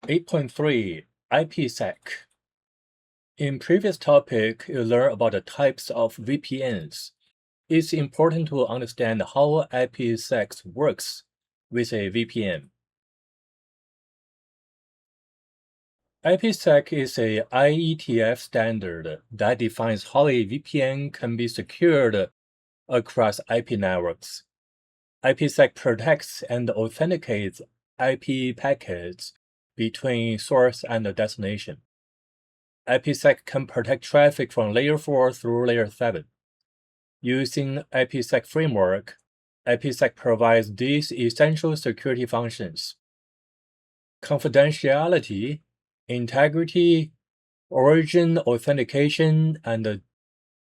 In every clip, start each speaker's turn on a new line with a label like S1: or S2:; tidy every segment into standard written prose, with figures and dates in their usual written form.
S1: 8.3 IPsec. In previous topic, you learned about the types of VPNs. It's important to understand how IPsec works with a VPN. IPsec is a IETF standard that defines how a VPN can be secured across IP networks. IPsec protects and authenticates IP packets between source and destination. IPsec can protect traffic from layer 4 through layer 7. Using IPsec framework, IPsec provides these essential security functions: confidentiality, integrity, origin authentication, and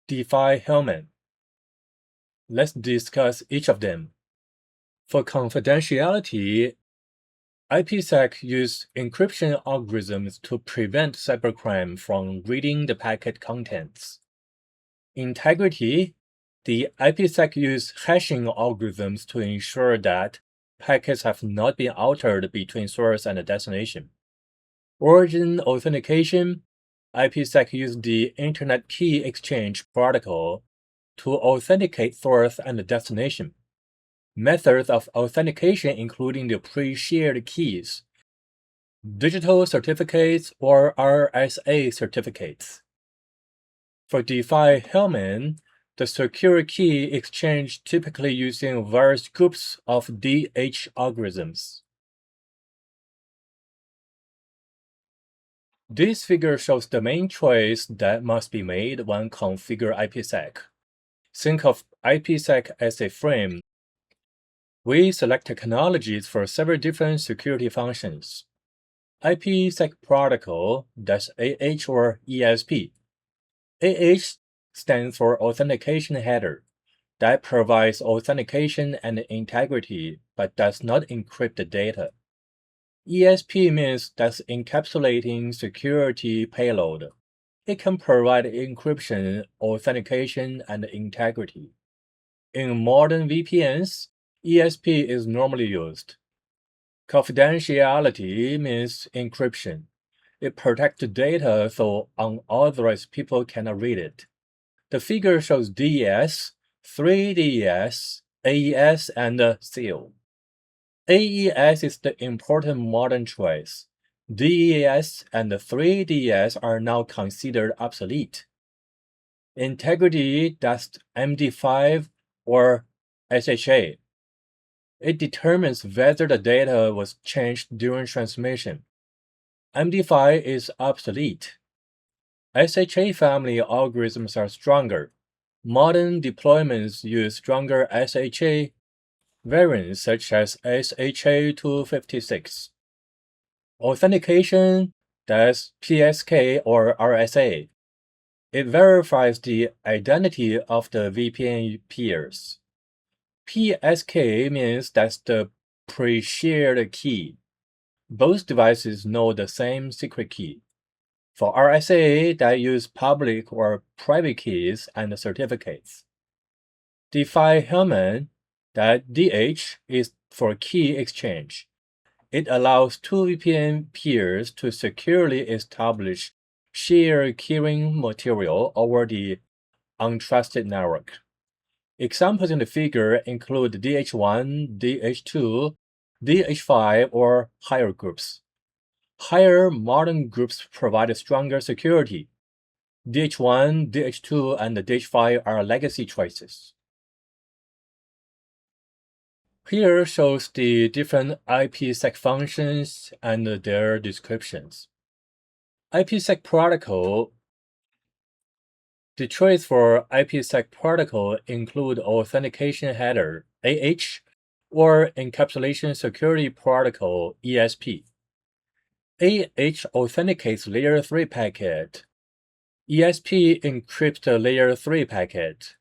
S1: diffie-Hellman. Let's discuss each of them. For confidentiality, IPsec uses encryption algorithms to prevent cybercrime from reading the packet contents. Integrity, the IPsec uses hashing algorithms to ensure that packets have not been altered between source and destination. Origin authentication, IPsec uses the Internet Key Exchange Protocol to authenticate source and destination. Methods of authentication including the pre-shared keys, digital certificates, or RSA certificates. For diffie-Hellman, the secure key exchange typically using various groups of DH algorithms. This figure shows the main choice that must be made when configure IPsec. Think of IPsec as a frame. We select technologies for several different security functions. IPsec protocol, that's AH or ESP. AH stands for Authentication Header. That provides authentication and integrity, but does not encrypt the data. ESP means that's encapsulating security payload. It can provide encryption, authentication, and integrity. In modern VPNs, ESP is normally used. Confidentiality means encryption. It protects data so unauthorized people cannot read it. The figure shows DES, 3DES, AES, and SEAL. AES is the important modern choice. DES and 3DES are now considered obsolete. Integrity, that's MD5 or SHA. It determines whether the data was changed during transmission. MD5 is obsolete. SHA family algorithms are stronger. Modern deployments use stronger SHA variants such as SHA-256. Authentication, that's PSK or RSA. It verifies the identity of the VPN peers. PSK means that's the pre-shared key. Both devices know the same secret key. For RSA, that use public or private keys and certificates. diffie-Hellman, that DH is for key exchange. It allows two VPN peers to securely establish shared keying material over the untrusted network. Examples in the figure include DH1, DH2, DH5, or higher groups. Higher modern groups provide stronger security. DH1, DH2, and DH5 are legacy choices. Here shows the different IPsec functions and their descriptions. IPsec protocol. The choice for IPsec protocol include Authentication Header, AH, or Encapsulation Security Protocol, ESP. AH authenticates layer 3 packet. ESP encrypts the layer 3 packet.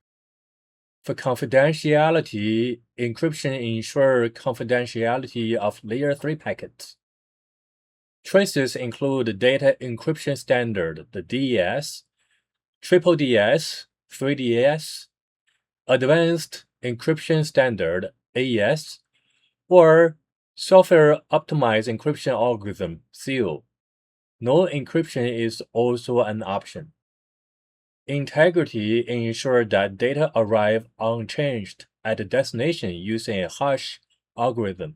S1: For confidentiality, encryption ensures confidentiality of layer 3 packets. Choices include the Data Encryption Standard, the DES, Triple DS, 3DS, Advanced Encryption Standard, AES, or Software-optimized encryption algorithm, SEAL. No encryption is also an option. Integrity ensures that data arrive unchanged at the destination using a hash algorithm,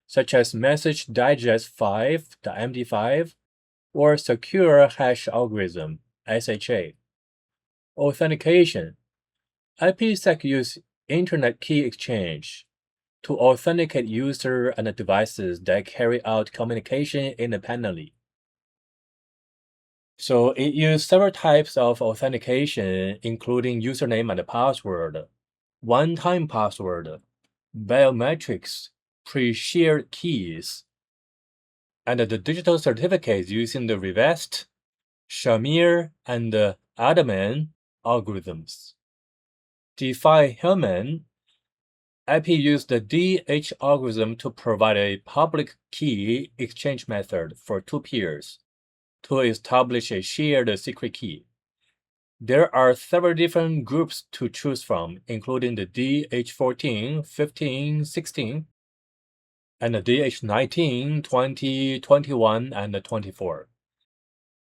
S1: such as Message Digest 5, the MD5, or Secure Hash Algorithm, SHA. Authentication. IPsec use Internet Key Exchange to authenticate users and devices that carry out communication independently. So it uses several types of authentication, including username and password, one-time password, biometrics, pre-shared keys, and the digital certificates using the Revest, Shamir, and Admin algorithms. Diffie-Hellman, IP used the DH algorithm to provide a public key exchange method for two peers to establish a shared secret key. There are several different groups to choose from, including the DH14, 15, 16, and the DH19, 20, 21, and 24.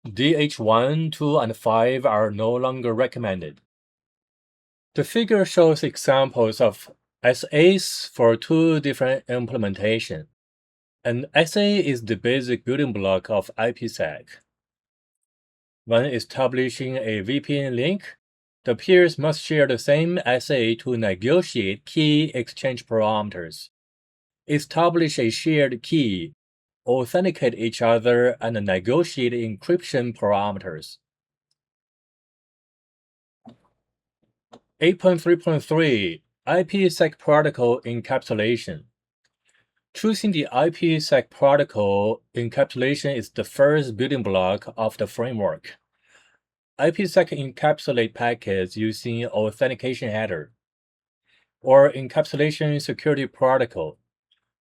S1: DH1, 2, and 5 are no longer recommended. The figure shows examples of SAs for two different implementations. An SA is the basic building block of IPsec. When establishing a VPN link, the peers must share the same SA to negotiate key exchange parameters, establish a shared key, authenticate each other, and negotiate encryption parameters. 8.3.3 IPsec Protocol Encapsulation. Choosing the IPsec protocol encapsulation is the first building block of the framework. IPsec encapsulate packets using authentication header or encapsulation security protocol.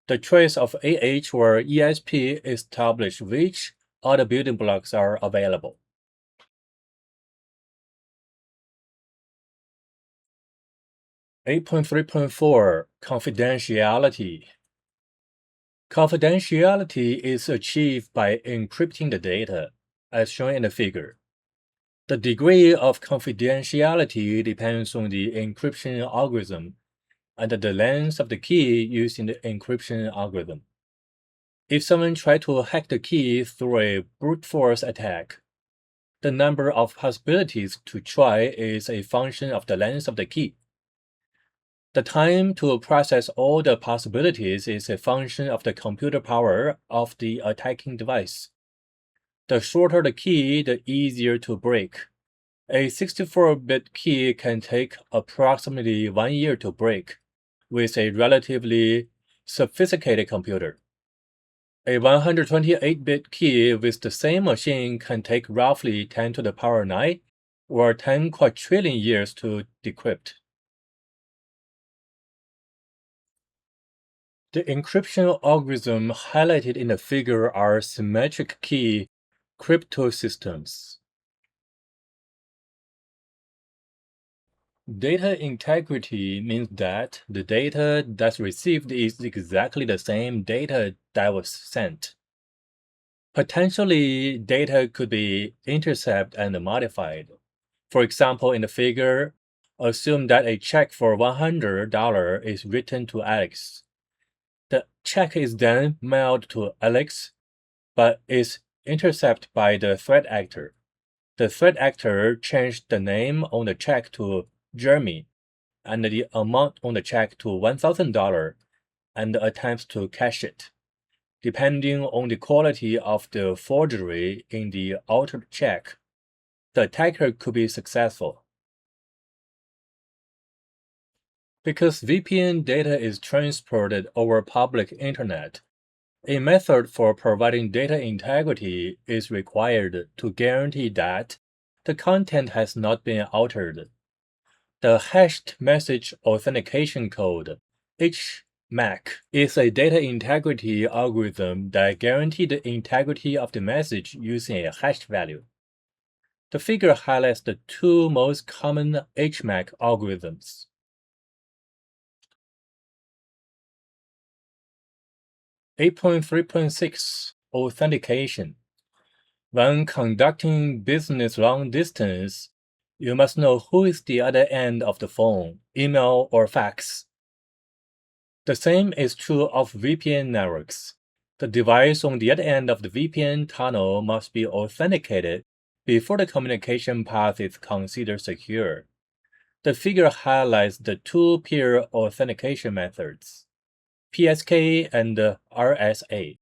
S1: The choice of AH or ESP establish which other building blocks are available. 8.3.4 Confidentiality. Confidentiality is achieved by encrypting the data, as shown in the figure. The degree of confidentiality depends on the encryption algorithm and the length of the key used in the encryption algorithm. If someone tries to hack the key through a brute force attack, the number of possibilities to try is a function of the length of the key. The time to process all the possibilities is a function of the computer power of the attacking device. The shorter the key, the easier to break. A 64-bit key can take approximately 1 year to break with a relatively sophisticated computer. A 128-bit key with the same machine can take roughly 10 to the power 9 or 10 quadrillion years to decrypt. The encryption algorithm highlighted in the figure are symmetric key cryptosystems. Data integrity means that the data that's received is exactly the same data that was sent. Potentially, data could be intercepted and modified. For example, in the figure, assume that a check for $100 is written to Alex. The check is then mailed to Alex, but is intercepted by the threat actor. The threat actor changed the name on the check to Jeremy and the amount on the check to $1,000 and attempts to cash it. Depending on the quality of the forgery in the altered check, the attacker could be successful. Because VPN data is transported over public internet, a method for providing data integrity is required to guarantee that the content has not been altered. The hashed message authentication code, HMAC, is a data integrity algorithm that guarantees the integrity of the message using a hashed value. The figure highlights the two most common HMAC algorithms. 8.3.6 Authentication. When conducting business long distance, you must know who is the other end of the phone, email, or fax. The same is true of VPN networks. The device on the other end of the VPN tunnel must be authenticated before the communication path is considered secure. The figure highlights the two peer authentication methods, PSK and RSA.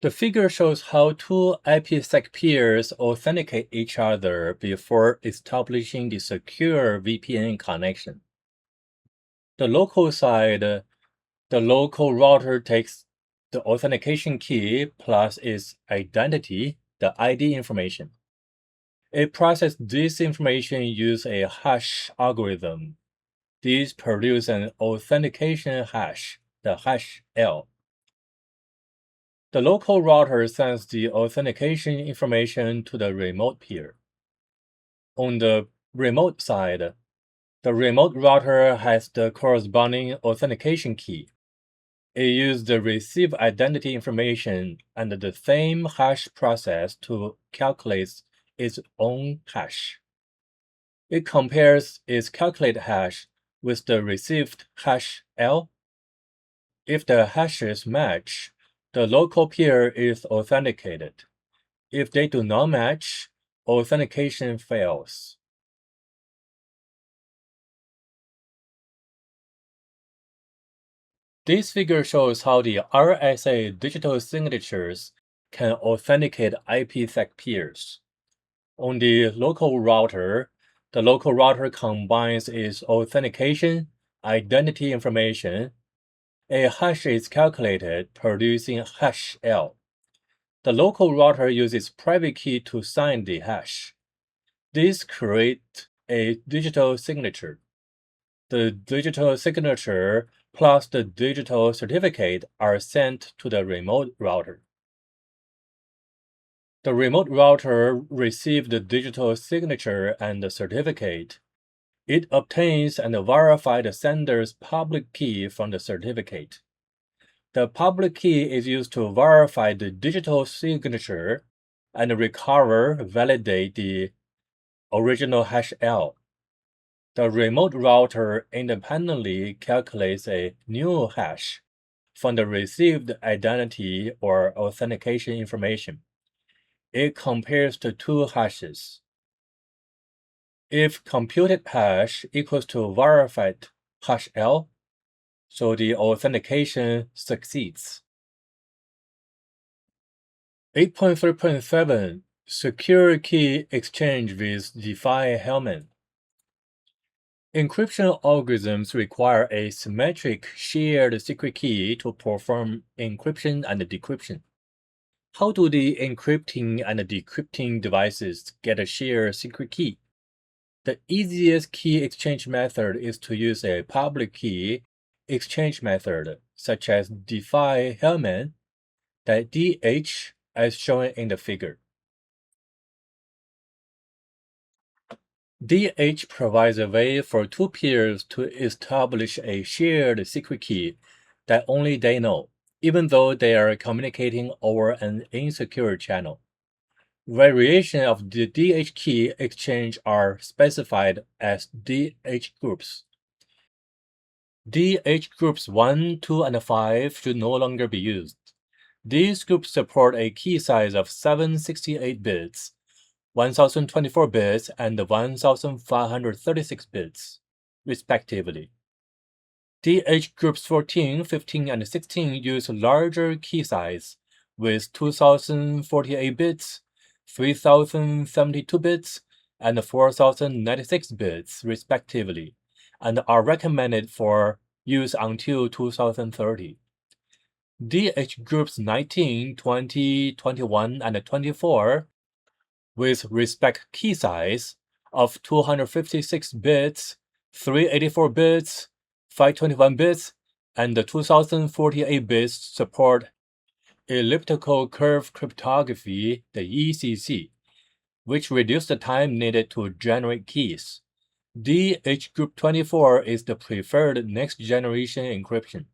S1: The figure shows how two IPsec peers authenticate each other before establishing the secure VPN connection. The local side, the local router takes the authentication key plus its identity, the ID information. It processes this information using a hash algorithm. These produce an authentication hash, the hash L. The local router sends the authentication information to the remote peer. On the remote side, the remote router has the corresponding authentication key. It uses the received identity information and the same hash process to calculate its own hash. It compares its calculated hash with the received hash L. If the hashes match, the local peer is authenticated. If they do not match, authentication fails. This figure shows how the RSA digital signatures can authenticate IPsec peers. On the local router combines its authentication, identity information. A hash is calculated, producing hash L. The local router uses private key to sign the hash. This creates a digital signature. The digital signature plus the digital certificate are sent to the remote router. The remote router receives the digital signature and the certificate. It obtains and verifies the sender's public key from the certificate. The public key is used to verify the digital signature and validate the original hash L. The remote router independently calculates a new hash from the received identity or authentication information. It compares the two hashes. If computed hash equals to verified hash L, so the authentication succeeds. 8.3.7 Secure Key Exchange with Diffie-Hellman. Encryption algorithms require a symmetric shared secret key to perform encryption and decryption. How do the encrypting and decrypting devices get a shared secret key? The easiest key exchange method is to use a public key exchange method, such as Diffie-Hellman, the DH as shown in the figure. DH provides a way for two peers to establish a shared secret key that only they know, even though they are communicating over an insecure channel. Variations of the DH key exchange are specified as DH groups. DH groups 1, 2, and 5 should no longer be used. These groups support a key size of 768 bits, 1024 bits, and 1536 bits, respectively. DH groups 14, 15, and 16 use larger key size with 2048 bits, 3072 bits, and 4096 bits, respectively, and are recommended for use until 2030. DH groups 19, 20, 21, and 24 with respect key size of 256 bits, 384 bits, 521 bits, and 2048 bits support elliptical curve cryptography, the ECC, which reduces the time needed to generate keys. DH group 24 is the preferred next-generation encryption.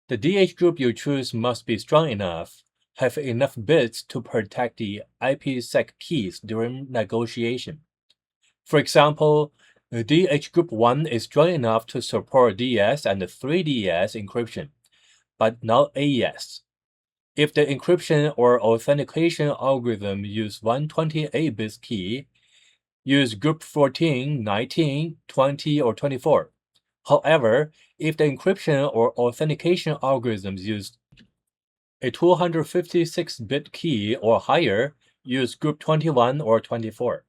S1: The DH group you choose must be strong enough, have enough bits to protect the IPsec keys during negotiation. For example, the DH group 1 is strong enough to support DS and 3DS encryption, but not AES. If the encryption or authentication algorithm use 128-bit key, use group 14, 19, 20, or 24. However, if the encryption or authentication algorithms use a 256-bit key or higher, use group 21 or 24.